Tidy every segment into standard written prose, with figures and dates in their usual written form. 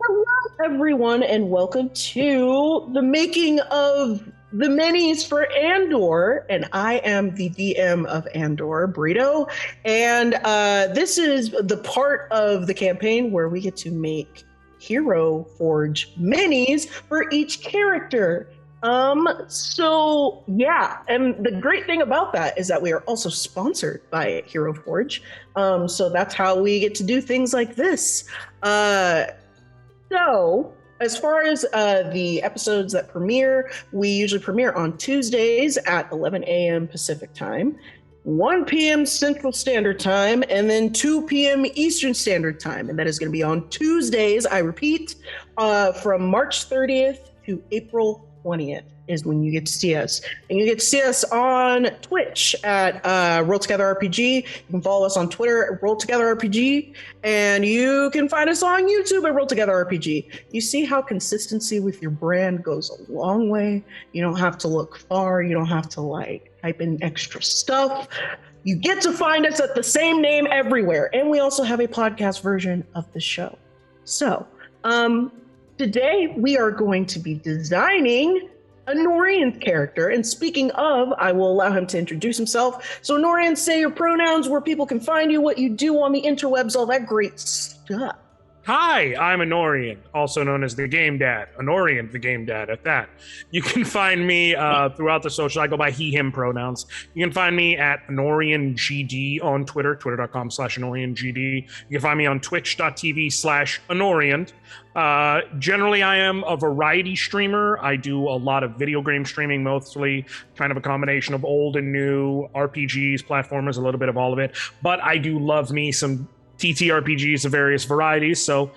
Hello, everyone, and welcome to the making of the minis for Andor. And I am the DM of Andor, Brito. And this is the part of the campaign where we get to make Hero Forge minis for each character. So yeah, and the great thing about that is that we are also sponsored by Hero Forge. So that's how we get to do things like this. So, as far as the episodes that premiere, we usually premiere on Tuesdays at 11 a.m. Pacific time, 1 p.m. Central Standard Time, and then 2 p.m. Eastern Standard Time. And that is going to be on Tuesdays, I repeat, from March 30th to April 20th is when you get to see us. And you get to see us on Twitch at Roll Together RPG. You can follow us on Twitter at Roll Together RPG. And you can find us on YouTube at Roll Together RPG. You see how consistency with your brand goes a long way. You don't have to look far. You don't have to type in extra stuff. You get to find us at the same name everywhere. And we also have a podcast version of the show. So, today we are going to be designing Anoriand's character. And speaking of, I will allow him to introduce himself. So Anoriand, say your pronouns, where people can find you, what you do on the interwebs, all that great stuff. Hi, I'm Anoriand, also known as the Game Dad. Anoriand, the Game Dad, at that. You can find me throughout the social. I go by he, him pronouns. You can find me at AnoriandGD on Twitter, twitter.com/AnoriandGD. You can find me on twitch.tv/Anoriand. Generally, I am a variety streamer. I do a lot of video game streaming, mostly kind of a combination of old and new RPGs, platformers, a little bit of all of it. But I do love me some TTRPGs of various varieties, so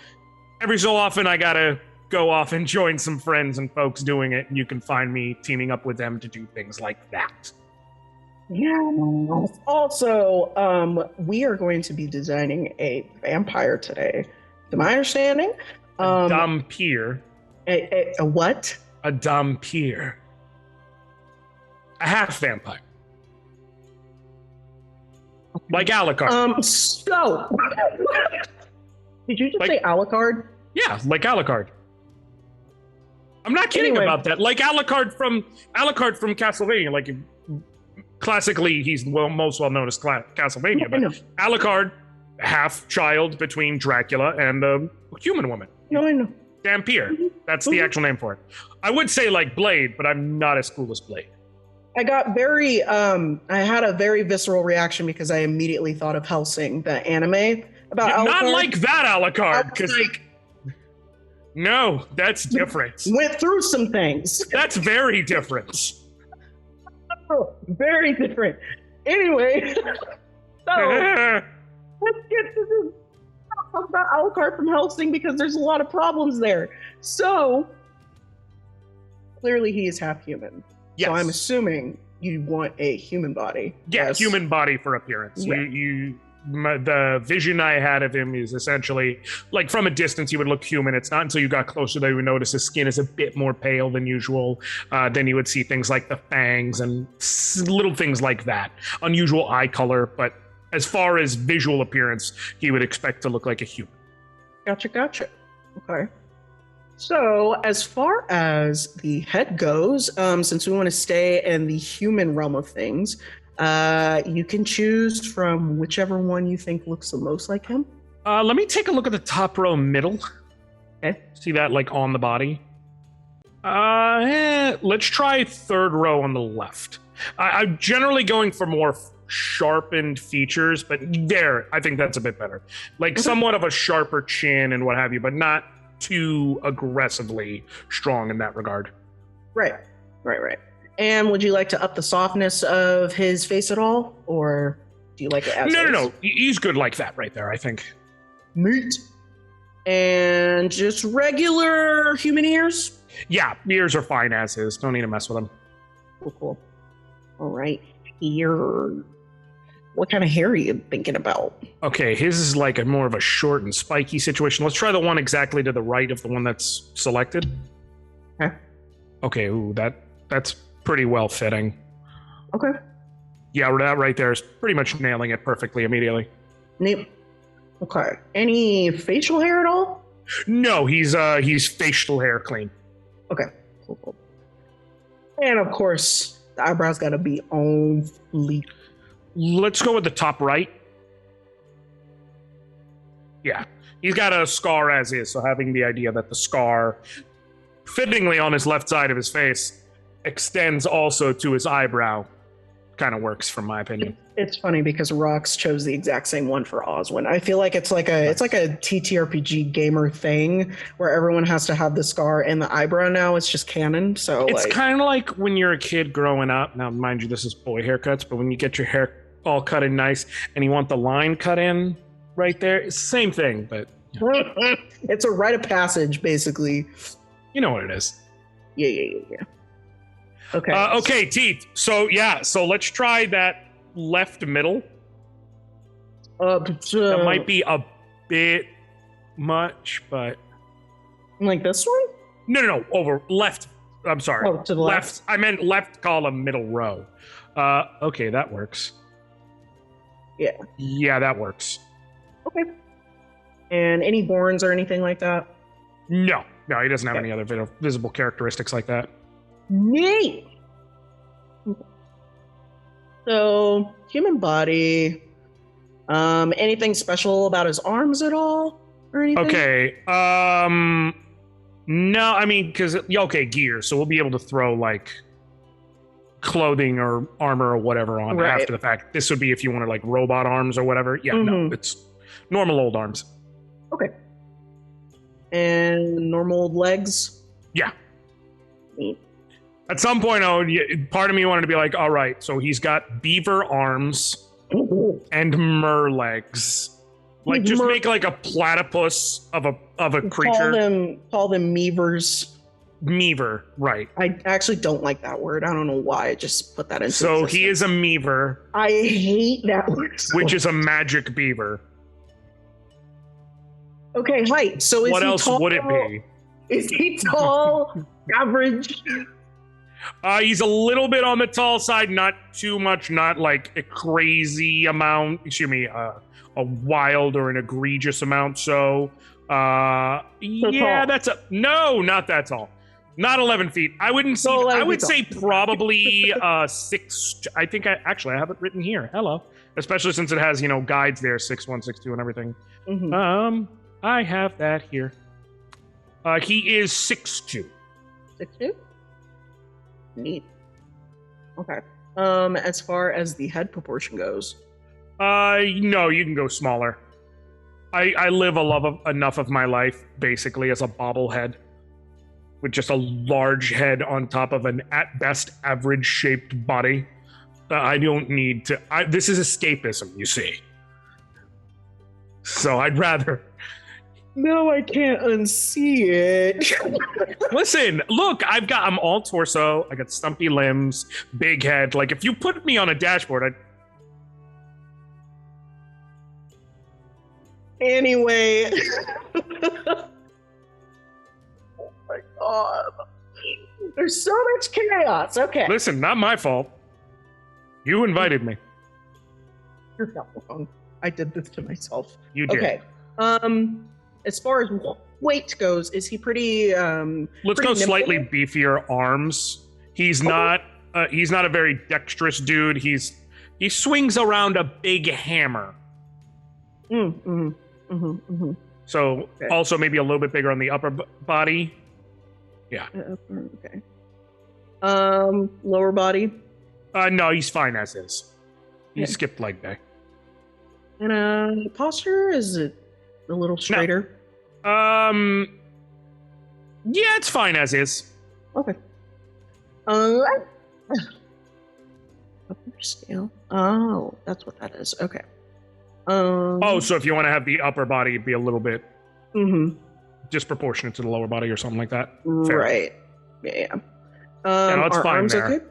every so often I gotta go off and join some friends and folks doing it, and you can find me teaming up with them to do things like that. Yeah. Also, we are going to be designing a vampire today. To my understanding, A dhampir. A what? A dhampir. A half vampire. Like Alucard. So did you just say Alucard? Yeah, like Alucard. I'm not kidding about that. Like Alucard from Castlevania. Like classically, he's most well known as Castlevania. But Alucard, half child between Dracula and a human woman. No, I know. Dhampir. That's the actual name for it. I would say like Blade, but I'm not as cool as Blade. I got I had a very visceral reaction because I immediately thought of Hellsing, the anime about Alucard. Not like that Alucard, because no, that's different. Went through some things. That's very different. Oh, very different. Anyway, so let's get to talk about Alucard from Hellsing because there's a lot of problems there. So clearly he is half human. Yes. So I'm assuming you want a human body. Yeah, yes. Human body for appearance. Yeah. The vision I had of him is essentially, like from a distance, he would look human. It's not until you got closer that you would notice his skin is a bit more pale than usual. Then you would see things like the fangs and little things like that. Unusual eye color, but as far as visual appearance, he would expect to look like a human. Gotcha. Okay. So, as far as the head goes, since we want to stay in the human realm of things, you can choose from whichever one you think looks the most like him. Let me take a look at the top row middle. Okay. See that, like, on the body? Let's try third row on the left. I'm generally going for more sharpened features, but there, I think that's a bit better. Like, somewhat of a sharper chin and what have you, but not too aggressively strong in that regard. Right. And would you like to up the softness of his face at all, or do you like it as No. He's good like that right there, I think. Meat. And just regular human ears? Yeah, ears are fine as is. Don't need to mess with them. Cool. All right. Ear. What kind of hair are you thinking about? Okay, his is like more of a short and spiky situation. Let's try the one exactly to the right of the one that's selected. Okay, ooh, that's pretty well fitting. Okay. Yeah, that right there is pretty much nailing it perfectly immediately. Neat. Okay. Any facial hair at all? No, he's facial hair clean. Okay, cool. And of course, the eyebrows got to be on fleek. Let's go with the top right. Yeah, he's got a scar as is, so having the idea that the scar, fittingly on his left side of his face, extends also to his eyebrow, kind of works from my opinion. It's funny because Rox chose the exact same one for Oswin. I feel like it's like a TTRPG gamer thing where everyone has to have the scar and the eyebrow now. It's just canon. So it's kind of like when you're a kid growing up. Now, mind you, this is boy haircuts, but when you get your hair all cut in nice and you want the line cut in right there, it's the same thing, but it's a rite of passage, basically. You know what it is. Yeah. Okay. Okay, teeth. So let's try that left middle. That might be a bit much, but like this one? No, over left. I'm sorry. Oh, to the left. I meant left column, middle row. Okay, that works. Yeah, that works. Okay. And any horns or anything like that? No, he doesn't have any other visible characteristics like that. Neat. So, human body. Anything special about his arms at all, or anything? Okay. No, I mean, because gear. So we'll be able to throw like clothing or armor or whatever on after the fact. This would be if you wanted like robot arms or whatever. Yeah, no, it's normal old arms. Okay. And normal old legs. Yeah. Neat. At some point, part of me wanted to be like, all right, so he's got beaver arms and mer legs. Like, just make like a platypus of a creature. Call them meavers. Meaver, right. I actually don't like that word. I don't know why. I just put that in. So he is a meaver. I hate that word. Which is a magic beaver. Okay, height. So is what he else tall? Would it be? Is he tall? Average? He's a little bit on the tall side, not too much, not like a crazy amount. Excuse me, a wild or an egregious amount. So yeah, tall. No, not that tall. Not 11 feet. I wouldn't say. I would say probably 6. I think I have it written here. Hello, especially since it has guides there, 6'1", 6'2", and everything. Mm-hmm. I have that here. He is 6'2". 6'2"? Neat. Okay. As far as the head proportion goes. No, you can go smaller. I live enough of my life basically as a bobblehead with just a large head on top of an at best average shaped body. I don't need to. This is escapism, you see. So I'd rather. No, I can't unsee it. Listen, look, I'm all torso. I got stumpy limbs, big head. Like if you put me on a dashboard, Anyway. Oh my god. There's so much chaos. Okay. Listen, not my fault. You invited me. You're not wrong. I did this to myself. You did. Okay. As far as weight goes, is he pretty Let's go slightly beefier arms. He's not a very dexterous dude. He swings around a big hammer. So also maybe a little bit bigger on the upper body. Yeah. Okay. Lower body? No, he's fine as is. He skipped leg day. And posture, is it a little straighter? No. Yeah, it's fine as is. Okay. Upper scale. Oh, that's what that is. Okay. So if you want to have the upper body be a little bit disproportionate to the lower body or something like that. Fair. Right. Yeah. No, it's are fine arms there. Okay?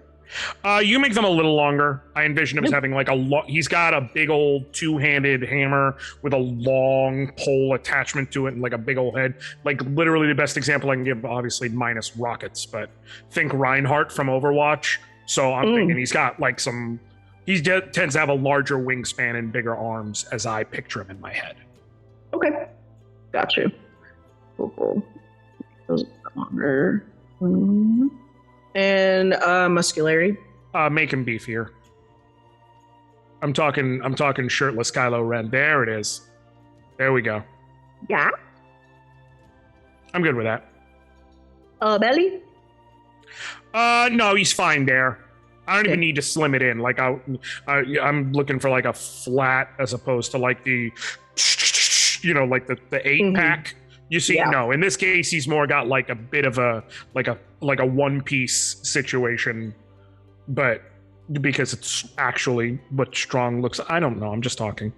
You make them a little longer. I envision him as having like he's got a big old two-handed hammer with a long pole attachment to it and like a big old head. Like literally the best example I can give, obviously minus rockets, but think Reinhardt from Overwatch. So I'm thinking he's got like he tends to have a larger wingspan and bigger arms as I picture him in my head. Okay. Got you. Cool. Those are longer. And muscularity. Make him beefier. I'm talking shirtless Kylo Ren. There it is. There we go. Yeah. I'm good with that. Belly? No, he's fine there. I don't even need to slim it in. Like I'm looking for like a flat as opposed to like the, like the 8-pack. You see, no. In this case, he's more got like a bit of a like a one-piece situation, but because it's actually what strong looks. I don't know. I'm just talking.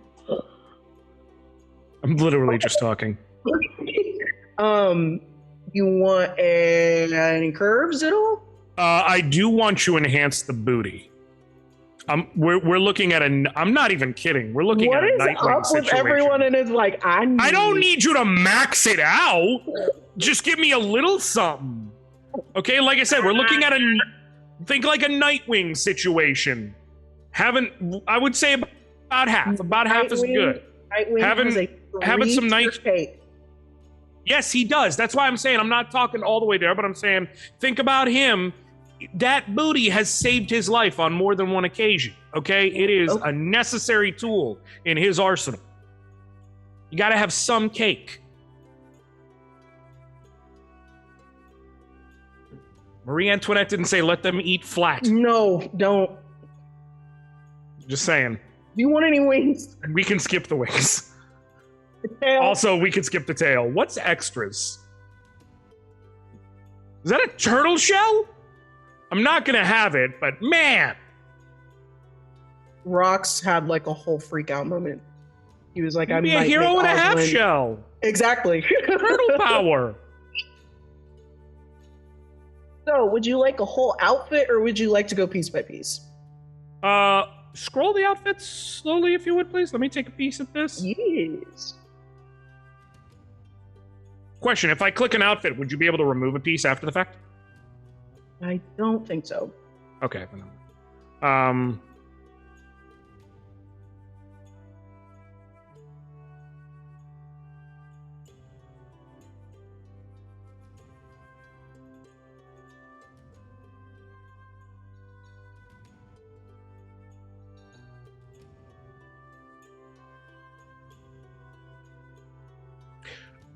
I'm literally just talking. You want any curves at all? I do want to enhance the booty. We're looking at I'm not even kidding. We're looking at a Nightwing situation. What is up with everyone and is like, I don't need you to max it out. Just give me a little something. Okay, like I said, we're looking at think like a Nightwing situation. I would say about half. About half is good. Nightwing having some nice cake. Yes, he does. That's why I'm saying I'm not talking all the way there, but I'm saying think about him. That booty has saved his life on more than one occasion. Okay, it is a necessary tool in his arsenal. You got to have some cake. Marie Antoinette didn't say let them eat flat. No, don't. Just saying. Do you want any wings? We can skip the wings. The tail. Also, we could skip the tail. What's extras? Is that a turtle shell? I'm not gonna have it, but man. Rox had like a whole freak out moment. He was like, I'm a hero and a half shell. Exactly. Turtle power. So, would you like a whole outfit or would you like to go piece by piece? Scroll the outfits slowly if you would, please. Let me take a piece at this. Yes. Question, if I click an outfit, would you be able to remove a piece after the fact? I don't think so. Okay.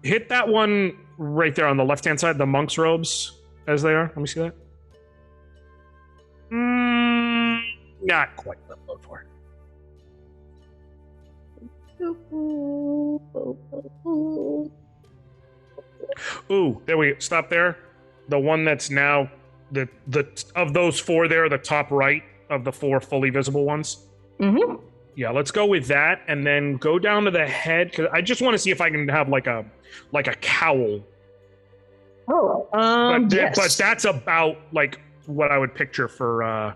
Hit that one right there on the left-hand side, the monk's robes, as they are. Let me see that. Not quite. Look for it. Ooh, there we go. Stop there. The one that's now the of those four there, the top right of the four fully visible ones. Mm-hmm. Yeah, let's go with that, and then go down to the head because I just want to see if I can have like a cowl. Oh, yes. But that's about like what I would picture for.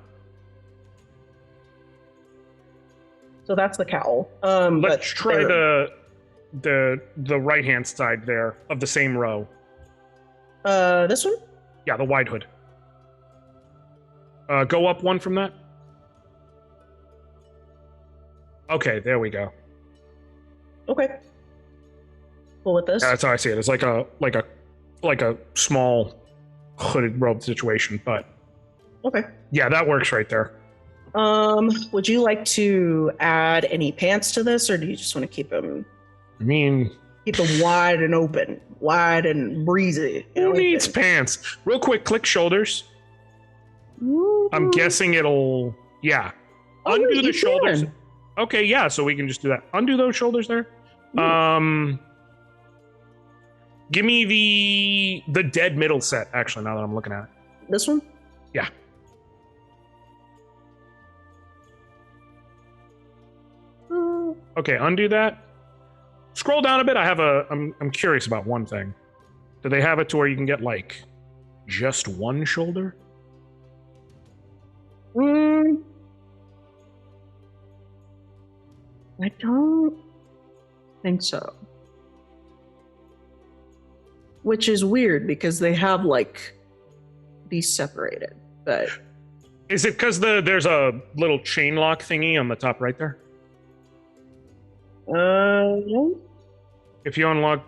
So that's the cowl. Let's try the right hand side there of the same row. This one? Yeah, the wide hood. Go up one from that. Okay, there we go. Okay. Cool with this. Yeah, that's how I see it. It's like a small hooded robe situation, but okay. Yeah, that works right there. Would you like to add any pants to this, or do you just want to keep them? I mean, keep them wide and open, wide and breezy. Who needs pants? Real quick, click shoulders. Ooh. I'm guessing it'll, yeah. Undo the shoulders. Okay, yeah, so we can just do that. Undo those shoulders there. Ooh. Give me the dead middle set, actually, now that I'm looking at it. This one? Yeah. Okay, undo that. Scroll down a bit. I'm curious about one thing. Do they have it to where you can get like just one shoulder? I don't think so. Which is weird because they have like these separated, but is it because there's a little chain lock thingy on the top right there? No. If you unlock,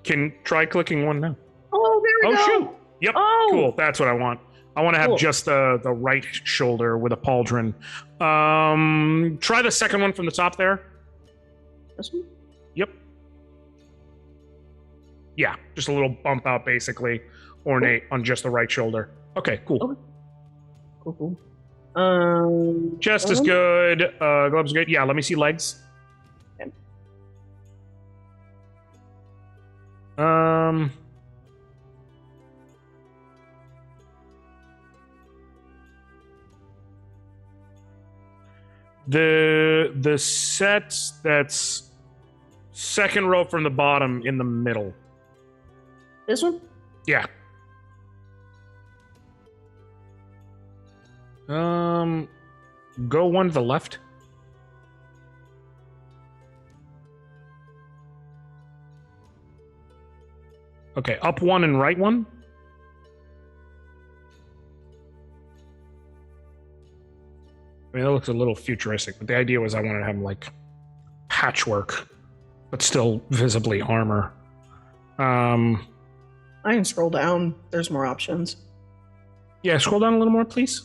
can try clicking one now. Oh, there we go. Shoot. Yep. Oh. Cool. That's what I want. I want to have Cool. just the right shoulder with a pauldron. Try the second one from the top there. This one? Yep. Yeah, just a little bump out, basically, ornate on just the right shoulder. Okay, cool. Okay. Cool. Chest is good. Gloves are good. Yeah, let me see legs. Okay. The set that's second row from the bottom in the middle. This one? Yeah. Go one to the left. Okay, up one and right one. I mean, that looks a little futuristic, but the idea was I wanted to have like patchwork, but still visibly armor. I can scroll down. There's more options. Yeah, scroll down a little more, please.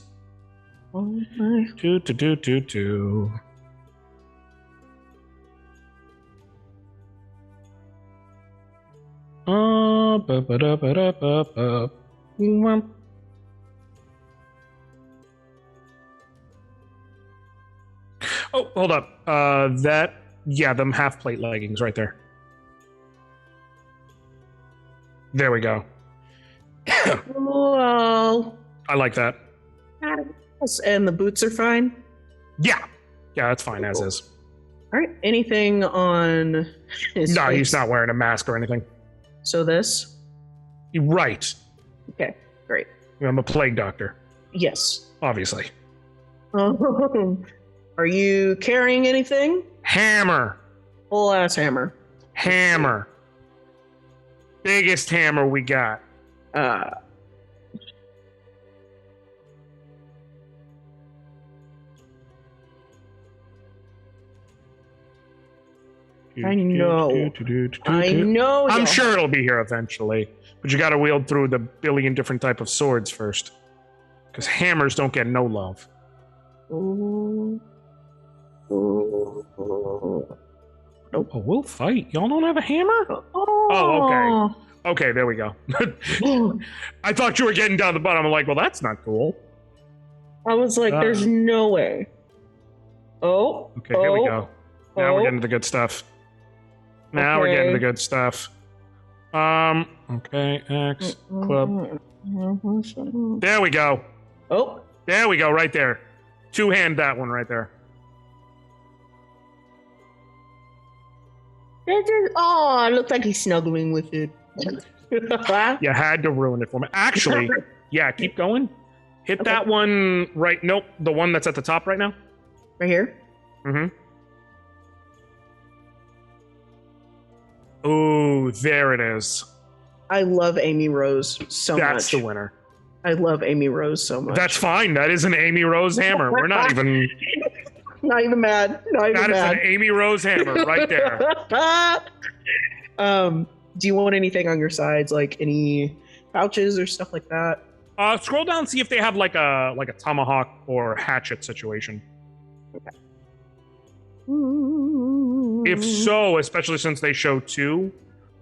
Okay. Do. Oh, hold up. Them half plate leggings right there. There we go. Well, I like that. and the boots are fine. Yeah, that's fine as is. All right. Anything on his No, face? he's not wearing a mask or anything. So this? Right. Okay, great. I'm a plague doctor, Yes. obviously. Are you carrying anything? Hammer. Full ass hammer. Hammer. Biggest hammer we got. I know. I know. I'm y'all. sure it'll be here eventually, but you got to wield through the billion different type of swords first, because hammers don't get no love. Ooh. Oh, we'll fight. Y'all don't have a hammer? Oh, okay. Okay, there we go. I thought you were getting down the bottom. I'm like, well, that's not cool. I was like, there's no way. Oh. Okay, here we go. Now we're getting to the good stuff. Now we're getting to the good stuff. Okay, X, club. There we go. Oh. There we go, right there. Two-hand that one right there. Oh, it looks like he's snuggling with it. You had to ruin it for me. Actually, yeah, keep going. Hit that one right. Nope, the one that's at the top right now. Right here? Mm-hmm. Ooh, there it is. I love Amy Rose so much. That's the winner. I love Amy Rose so much. That's fine. That is an Amy Rose hammer. We're not even... Not even mad. Not even That is mad. an Amy Rose hammer right there. Do you want anything on your sides, like any pouches or stuff like that? Scroll down and see if they have like a tomahawk or hatchet situation. Okay. If so, especially since they show two,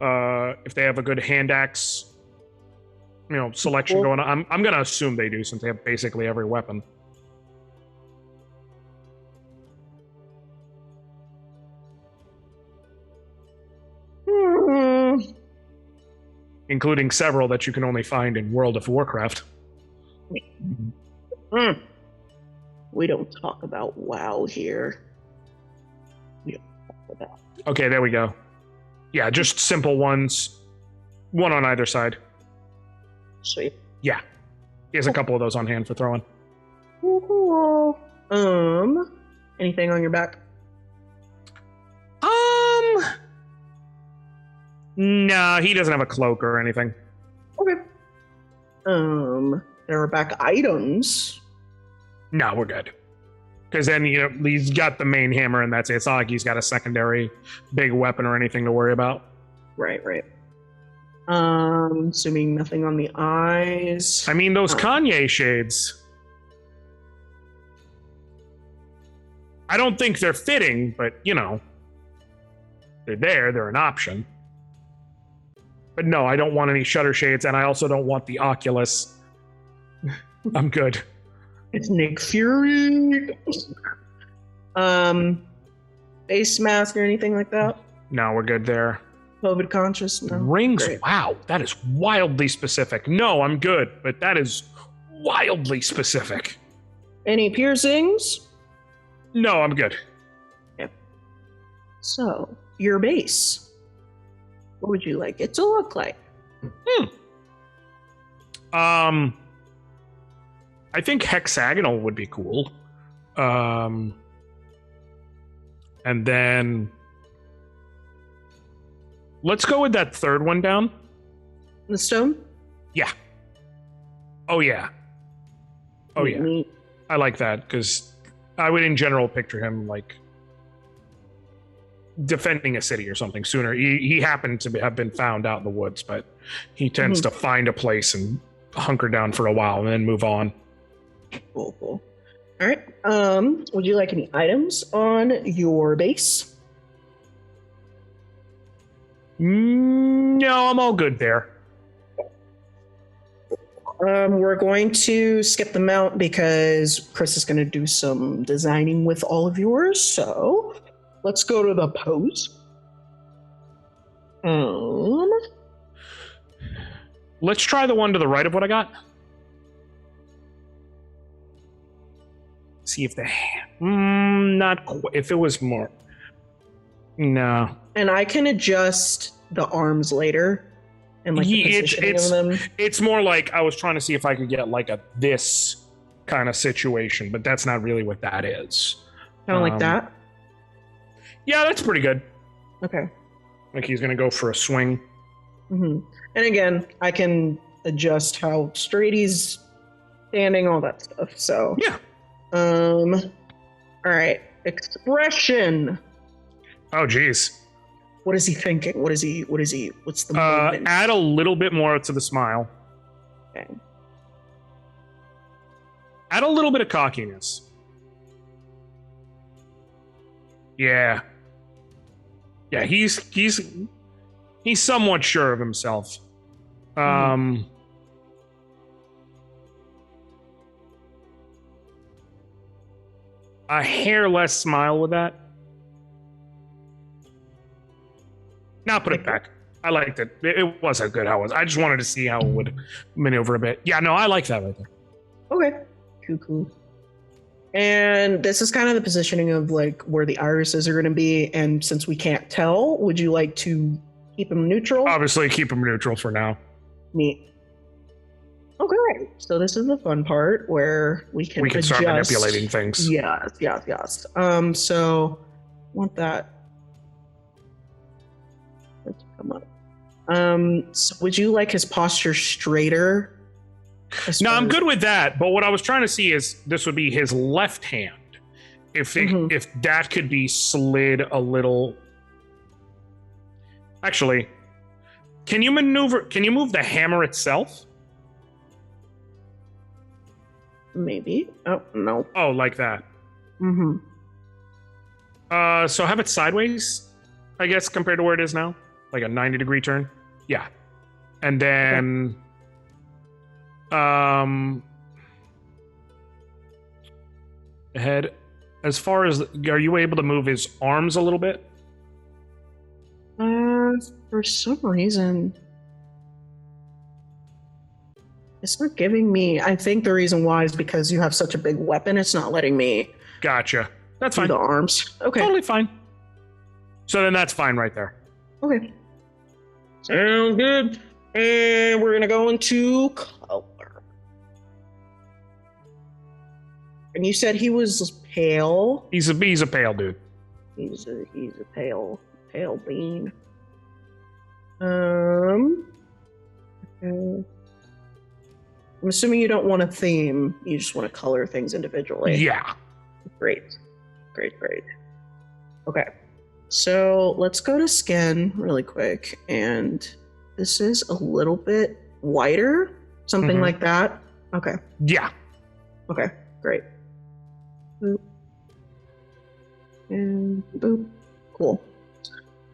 if they have a good hand axe, selection going on, I'm gonna assume they do since they have basically every weapon. Including several that you can only find in World of Warcraft. We don't talk about WoW here. We don't talk about. Okay, there we go. Yeah, just simple ones. One on either side. Sweet. Yeah. He has a couple of those on hand for throwing. Cool. Anything on your back? No, he doesn't have a cloak or anything. Okay. There are back items. No, we're good. Because then, he's got the main hammer and that's it. It's not like he's got a secondary big weapon or anything to worry about. Right. Assuming nothing on the eyes. I mean, those Kanye shades. I don't think they're fitting, but, you know, they're there. They're an option. But no, I don't want any shutter shades, and I also don't want the Oculus. I'm good. It's Nick Fury. Face mask or anything like that? No, we're good there. COVID conscious? No. Rings? Great. Wow, that is wildly specific. No, I'm good, but that is wildly specific. Any piercings? No, I'm good. Okay. So, your base. What would you like it to look like? I think hexagonal would be cool. And then let's go with that third one down. The stone? Yeah. Oh yeah. Oh yeah. Neat. I like that because I would in general picture him like defending a city or something sooner. He happened to have been found out in the woods, but he tends to find a place and hunker down for a while and then move on. Cool. All right. Would you like any items on your base? No, I'm all good there. We're going to skip the mount because Chris is going to do some designing with all of yours. So let's go to the pose. Let's try the one to the right of what I got. See if the not quite. If it was more, no. And I can adjust the arms later and like the positioning of them. It's more like I was trying to see if I could get like a this kind of situation, but that's not really what that is. Kind of like that. Yeah, that's pretty good. Okay. Like he's gonna go for a swing. And again, I can adjust how straight he's standing, all that stuff. So yeah. All right. Expression. Oh, geez. What is he thinking? What's the movement? Add a little bit more to the smile. Okay. Add a little bit of cockiness. Yeah. Yeah, he's somewhat sure of himself. A hair less smile with that. Now put it back. I liked it. It wasn't good how it was. I just wanted to see how it would maneuver a bit. Yeah, no, I like that right there. Okay. Cool. And this is kind of the positioning of like where the irises are going to be. And since we can't tell, would you like to keep them neutral? Obviously, keep them neutral for now. Neat. Okay. So this is the fun part where we can start manipulating things. Yes. So want that. Let's come up. So would you like his posture straighter? No, I'm good with that. But what I was trying to see is this would be his left hand. If that could be slid a little. Actually, can you move the hammer itself? Maybe. Oh, no. Oh, like that. So have it sideways, I guess, compared to where it is now. Like a 90-degree turn. Yeah. And then head. As far as, are you able to move his arms a little bit? For some reason, it's not giving me. I think the reason why is because you have such a big weapon. It's not letting me. Gotcha. That's do fine. The arms. Okay. Totally fine. So then that's fine right there. Okay. Sounds good. And we're gonna go into color. And you said he was pale. He's a pale dude. He's a pale bean. Okay. I'm assuming you don't want a theme. You just want to color things individually. Yeah. Great. Okay. So let's go to skin really quick and this is a little bit wider, something like that. Okay. Yeah. Okay, great. Boop. And boop. Cool.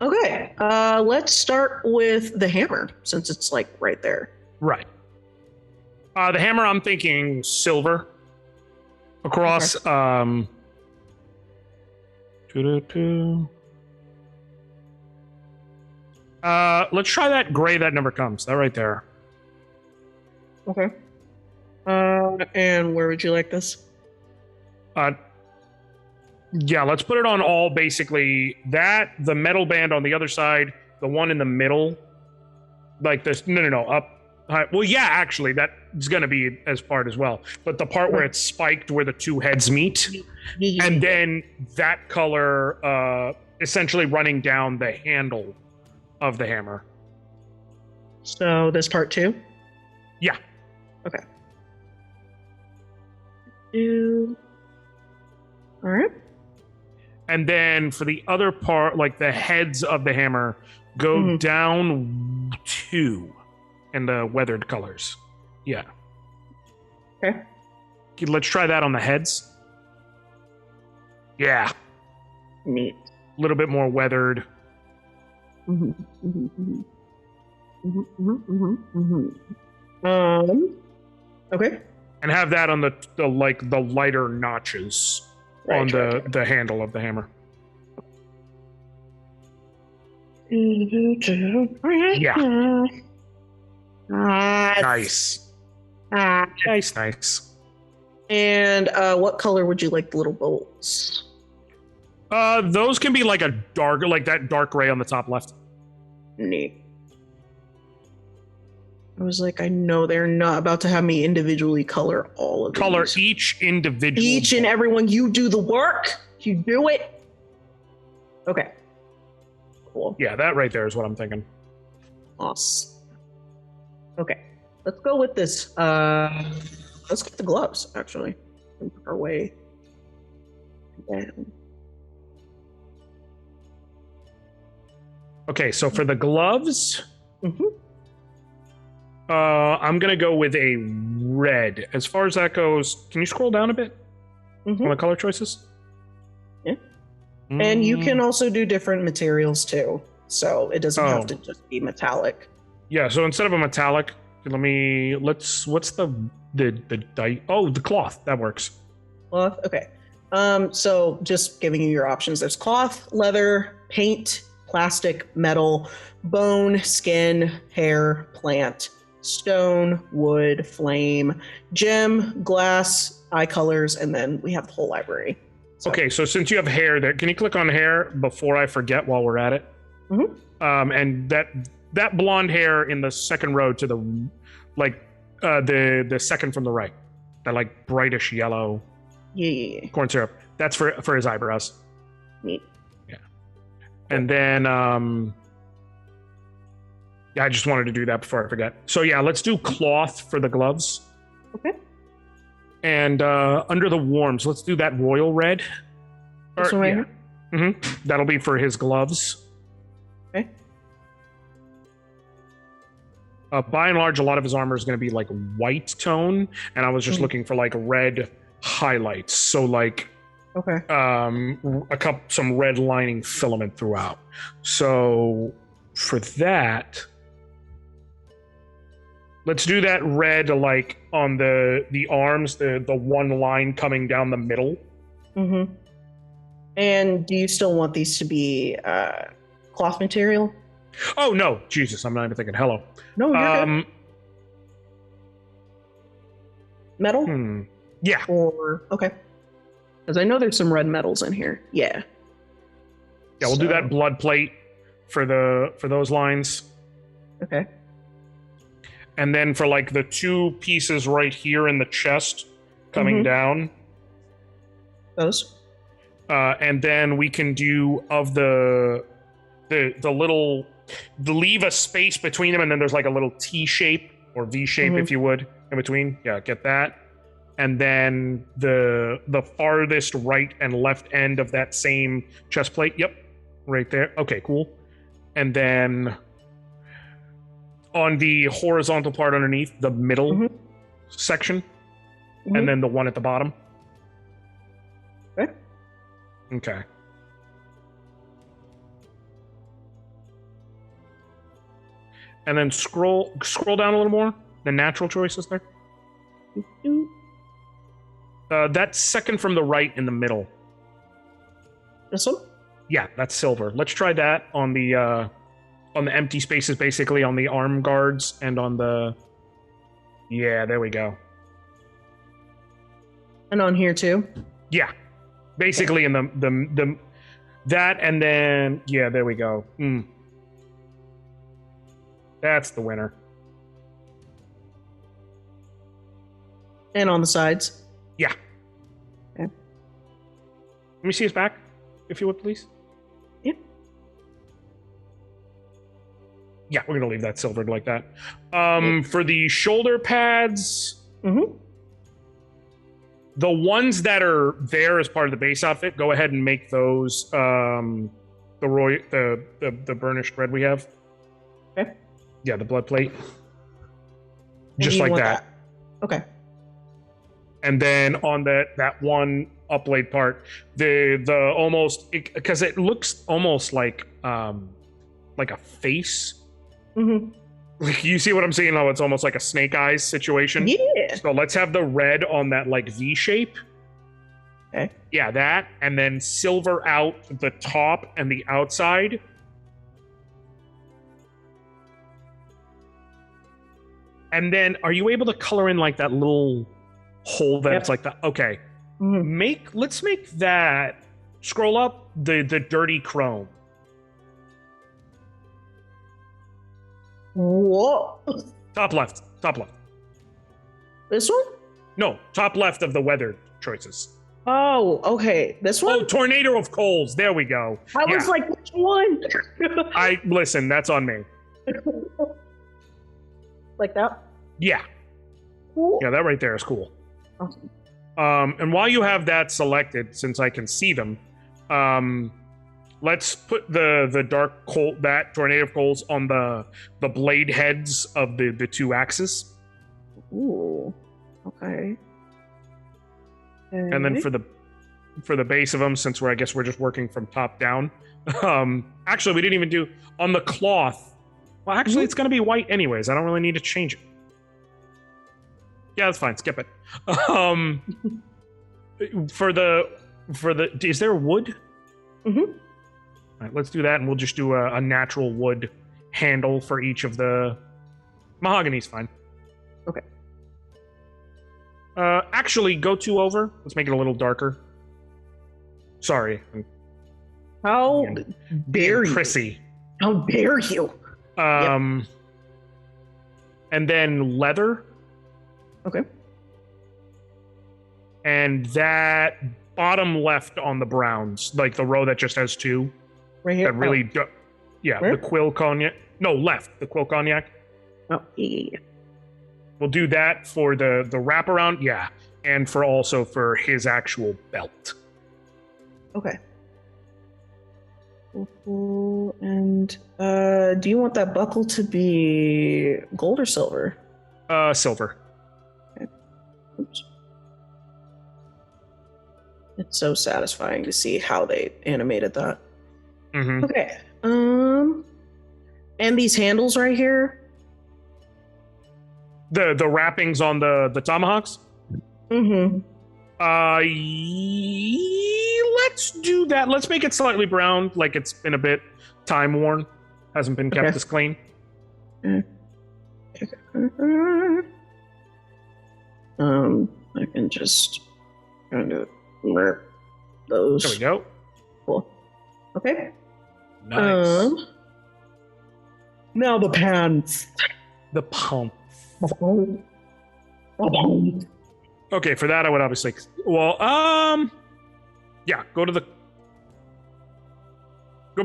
Okay, let's start with the hammer, since it's like right there. Right. The hammer, I'm thinking silver. Across, okay. Let's try that gray that never comes. That right there. Okay. And where would you like this? Yeah, let's put it on all, basically. That, the metal band on the other side, the one in the middle, like this. No, up. Well, yeah, actually, that's going to be as part as well. But the part where it's spiked, where the two heads meet, and then that color essentially running down the handle of the hammer. So this part too? Yeah. Okay. All right. And then for the other part, like the heads of the hammer, go down 2 in the weathered colors. Yeah. Okay. Let's try that on the heads. Yeah. Neat. A little bit more weathered. Okay. And have that on the lighter notches on the handle of the hammer. Yeah. Nice. Nice. And what color would you like the little bolts? Those can be like a dark, like that dark gray on the top left. Neat. I was like, I know they're not about to have me individually color all of these. Each individual. Each and every one. You do the work. You do it. Okay. Cool. Yeah, that right there is what I'm thinking. Awesome. Okay. Let's go with this. Let's get the gloves, actually. Work our way down. Okay, so for the gloves, I'm going to go with a red. As far as that goes, can you scroll down a bit on the color choices? Yeah. And you can also do different materials too. So it doesn't have to just be metallic. Yeah, so instead of a metallic, what's the dye? Oh, the cloth. That works. Cloth? Okay. So just giving you your options. There's cloth, leather, paint, plastic, metal, bone, skin, hair, plant, stone, wood, flame, gem, glass, eye colors, and then we have the whole library. So. Okay, so since you have hair there, can you click on hair before I forget while we're at it? And that blonde hair in the second row to the the second from the right, that like brightish yellow corn syrup. That's for his eyebrows. Neat. And then, I just wanted to do that before I forget. So yeah, let's do cloth for the gloves. Okay. And under the warms, let's do that royal red. This one right here? That'll be for his gloves. Okay. By and large, a lot of his armor is going to be like white tone, and I was just looking for like red highlights. So like... Okay. Some red lining filament throughout. So for that, let's do that red like on the arms, the one line coming down the middle. And do you still want these to be cloth material? Oh no, Jesus! I'm not even thinking. Hello. No, you're good. Metal? Yeah. Or okay. Because I know there's some red metals in here. Yeah. Yeah, we'll do that blood plate for those lines. Okay. And then for like the two pieces right here in the chest coming down. Those. And then we can do of the leave a space between them, and then there's like a little T shape or V shape, if you would, in between. Yeah, get that. And then the farthest right and left end of that same chest plate. Yep, right there. Okay, cool. And then on the horizontal part underneath, the middle section, and then the one at the bottom. Okay. Okay. And then scroll down a little more. The natural choices there. That second from the right in the middle. This one? Yeah, that's silver. Let's try that on the empty spaces, basically on the arm guards and on the. Yeah, there we go. And on here too? Yeah, basically in the that and then yeah, there we go. That's the winner. And on the sides? Yeah. Okay. Let me see his back, if you would, please. Yeah. Yeah, we're gonna leave that silvered like that. For the shoulder pads, the ones that are there as part of the base outfit, go ahead and make those the burnished red we have. Okay. Yeah, the blood plate. And Just like that. Okay. And then on that one upblade part, the almost, because it looks almost like a face. Like, you see what I'm saying? Oh, it's almost like a snake eyes situation. Yeah. So let's have the red on that like V shape. Okay. Yeah, that, and then silver out the top and the outside. And then, are you able to color in like that little hole that it's like that? Okay. Let's make that, scroll up, the dirty chrome. Whoa. Top left. This one? No, top left of the weather choices. Oh, okay. This one? Oh, tornado of coals. There we go. I was like, which one? Listen, that's on me. Like that? Yeah. Cool. Yeah, that right there is cool. Awesome. And while you have that selected, since I can see them, let's put the dark coal, that tornado of coals, on the blade heads of the two axes. Ooh. Okay. And then for the base of them, since I guess we're just working from top down. Actually, we didn't even do on the cloth. Well, actually, it's going to be white anyways. I don't really need to change it. Yeah, that's fine. Skip it. For the is there wood? All right, let's do that, and we'll just do a natural wood handle for each of the mahogany's fine. Okay. Actually, go 2 over. Let's make it a little darker. Sorry. How dare you? Prissy. How dare you? And then leather. Okay. And that bottom left on the browns, like the row that just has 2. Right here? That really, yeah, Where? the quill cognac. No, left, the quill cognac. Oh, yeah. We'll do that for the wraparound, yeah, and also for his actual belt. Okay. And do you want that buckle to be gold or silver? Silver. Okay. Oops. It's so satisfying to see how they animated that. Okay. And these handles right here. The wrappings on the tomahawks. Let's do that. Let's make it slightly brown, like it's been a bit time worn, hasn't been kept as clean. I can just kind of rip those. There we go. Cool. Okay. Nice. Now the pants. The pump. Okay, for that I would obviously. Well, yeah. Go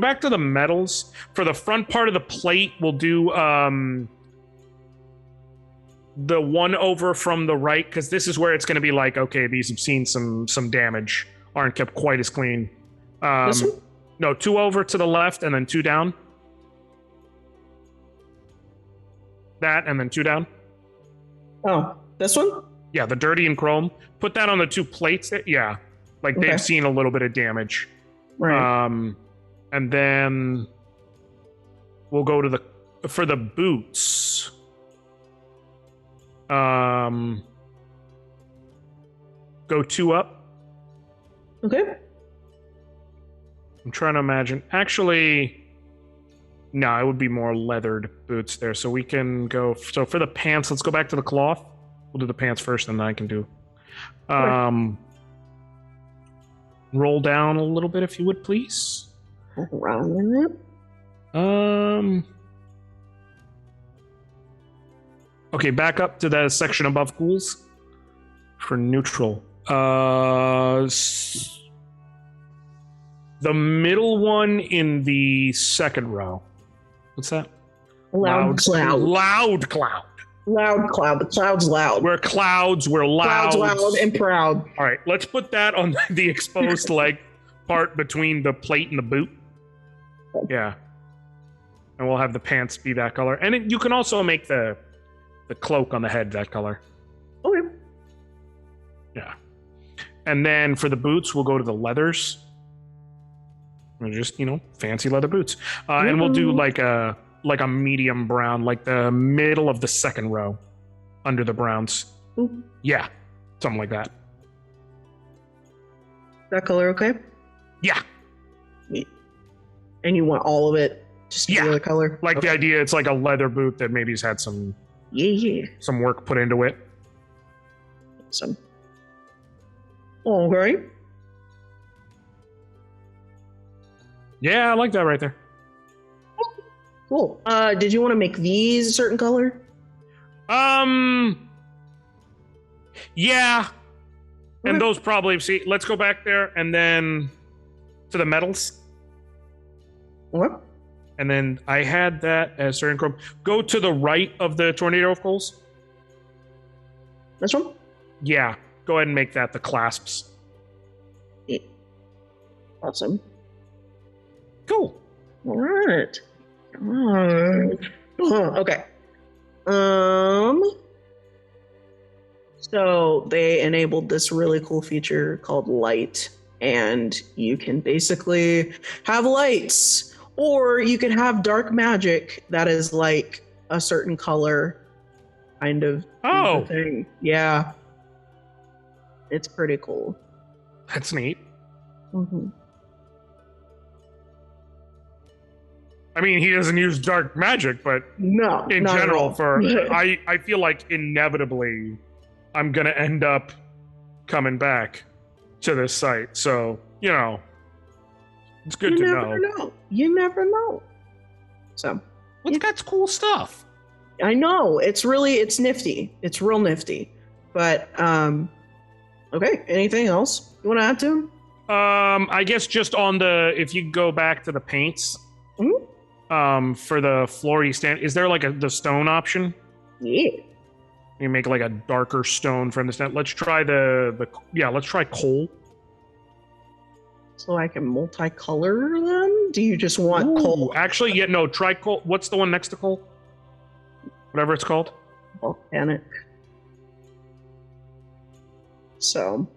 back to the metals. For the front part of the plate, we'll do the one over from the right, because this is where it's going to be like, okay, these have seen some damage, aren't kept quite as clean. This one? No, 2 over to the left and then 2 down. that and then 2 down. Oh, this one? Yeah, the dirty and chrome. Put that on the 2 plates. Yeah, like they've seen a little bit of damage. Right. And then we'll go to for the boots. Go 2 up. Okay. I'm trying to imagine. Actually, no, it would be more leathered boots there. So we can go. So for the pants, let's go back to the cloth. We'll do the pants first, and then I can do. Roll down a little bit, if you would, please. Around Okay, back up to the section above ghouls for neutral. The middle one in the second row. What's that? Loud cloud. Loud cloud. Loud cloud. The cloud's loud. We're clouds. We're loud. Cloud's loud and proud. All right, let's put that on the exposed leg part between the plate and the boot. Yeah. And we'll have the pants be that color. And you can also make the cloak on the head that color. Okay. Yeah. And then for the boots, we'll go to the leathers. Just, fancy leather boots. And we'll do like a medium brown, like the middle of the second row under the browns. Ooh. Yeah. Something like that. That color okay? Yeah. And you want all of it just to be the color? Like the idea, it's like a leather boot that maybe has had some work put into it. Awesome. Okay. Yeah, I like that right there. Cool. Did you want to make these a certain color? Yeah. And Okay. those probably, let's go back there and then to the metals. What? And then I had that as certain chrome. Go to the right of the tornado of coals. This one? Yeah. Go ahead and make that the clasps. Yeah. Awesome. Cool. All right. Okay. So they enabled this really cool feature called light, and you can basically have lights, or you can have dark magic that is like a certain color kind of thing. Yeah. It's pretty cool. That's neat. Mm-hmm. I mean, he doesn't use dark magic, but No, in not at general, all. I feel like inevitably I'm gonna end up coming back to this site. So, it's good to know. You never know. So, It's got cool stuff. I know it's nifty. It's real nifty. But okay. Anything else you want to add to him? I guess just on if you go back to the paints, for the floor you stand, is there like the stone option? Yeah. You make like a darker stone from the stand. Let's try let's try coal. So I can multicolor them? Do you just want coal? Actually, no, try coal. What's the one next to coal? Whatever it's called. Volcanic. So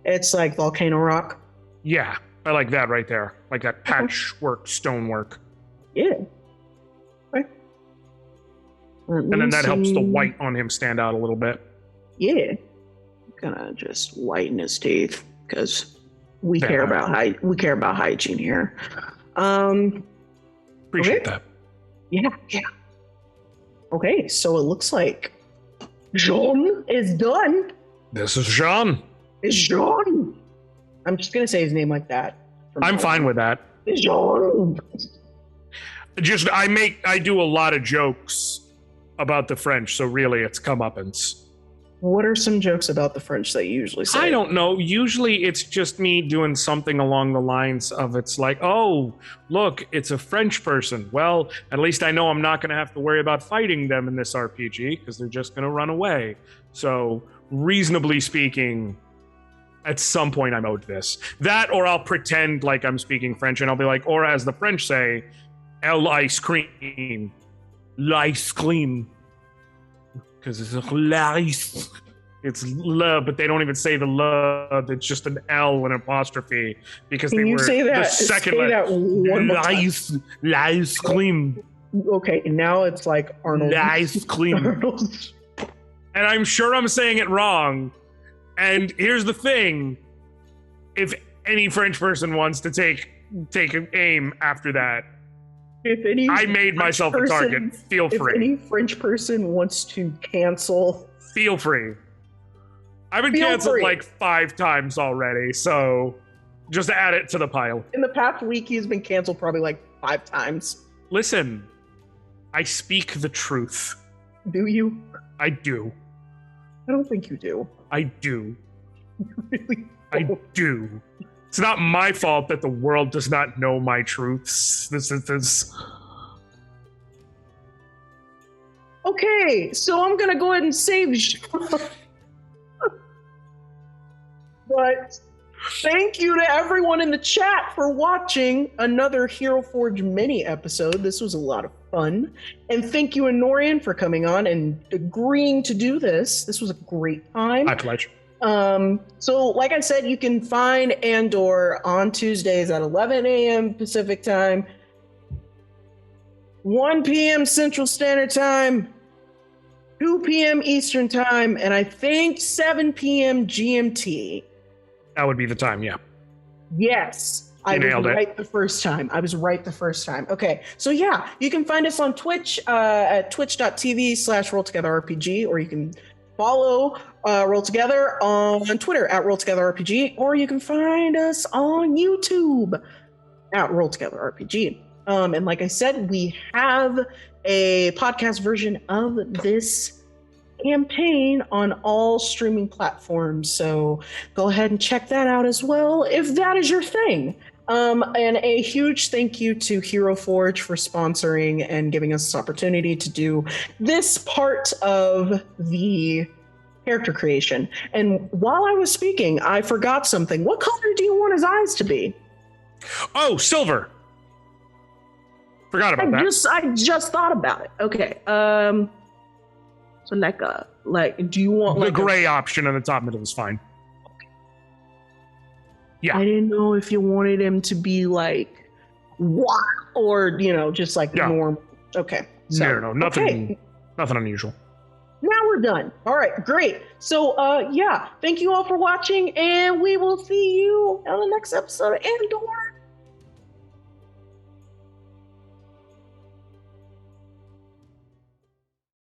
it's like volcano rock. Yeah, I like that right there. Like that patchwork stonework. Yeah. Okay. And then that helps the white on him stand out a little bit. Yeah. I'm gonna just whiten his teeth because we care about hygiene here. Appreciate that. Yeah. Okay, so it looks like Jean is done. This is Jean. It's Jean. I'm just gonna say his name like that. I'm fine with that. It's Jean. I do a lot of jokes about the French, so really it's comeuppance. What are some jokes about the French that you usually say? I don't know. Usually it's just me doing something along the lines of it's like, oh, look, it's a French person. Well, at least I know I'm not going to have to worry about fighting them in this RPG because they're just going to run away. So, reasonably speaking, at some point I'm owed this. That, or I'll pretend like I'm speaking French and I'll be like, or as the French say, "El ice cream, l'ice cream." Because it's hilarious. It's love, but they don't even say the love. It's just an L and an apostrophe because Can they you were say that? the second Say that one more time. Lice cream. Okay, now it's like Arnold. Lice cream. Arnold. And I'm sure I'm saying it wrong. And here's the thing: if any French person wants to take an aim after that, I made myself a target. Feel free. If any French person wants to cancel, feel free. I've been canceled like 5 times already, so just add it to the pile. In the past week, he's been canceled probably like 5 times. Listen, I speak the truth. Do you? I do. I don't think you do. I do. You really don't. I do. It's not my fault that the world does not know my truths. This. Okay, so I'm gonna go ahead and save. But thank you to everyone in the chat for watching another Hero Forge mini episode. This was a lot of fun. And thank you, Anoriand, for coming on and agreeing to do this. This was a great time. My pleasure. So like I said, you can find Andor on Tuesdays at 11 a.m. Pacific time, 1 p.m. Central Standard Time, 2 p.m. Eastern Time, and I think 7 p.m. GMT. That would be the time, yeah. Yes. I was right the first time. Okay. So yeah, you can find us on Twitch at twitch.tv/RollTogetherRPG, or you can follow Roll Together on Twitter at RollTogetherRPG, or you can find us on YouTube at RollTogetherRPG. And like I said, we have a podcast version of this campaign on all streaming platforms, so go ahead and check that out as well if that is your thing. And a huge thank you to Hero Forge for sponsoring and giving us this opportunity to do this part of the character creation. And while I was speaking, I forgot something. What color do you want his eyes to be? Oh, silver. Forgot about that. I just thought about it. Okay. So do you want the gray option on the top middle is fine. Okay. Yeah. I didn't know if you wanted him to be like what, or just like normal. Okay. So, no, nothing unusual. Now we're done. All right, great. So thank you all for watching, and we will see you on the next episode of Andor.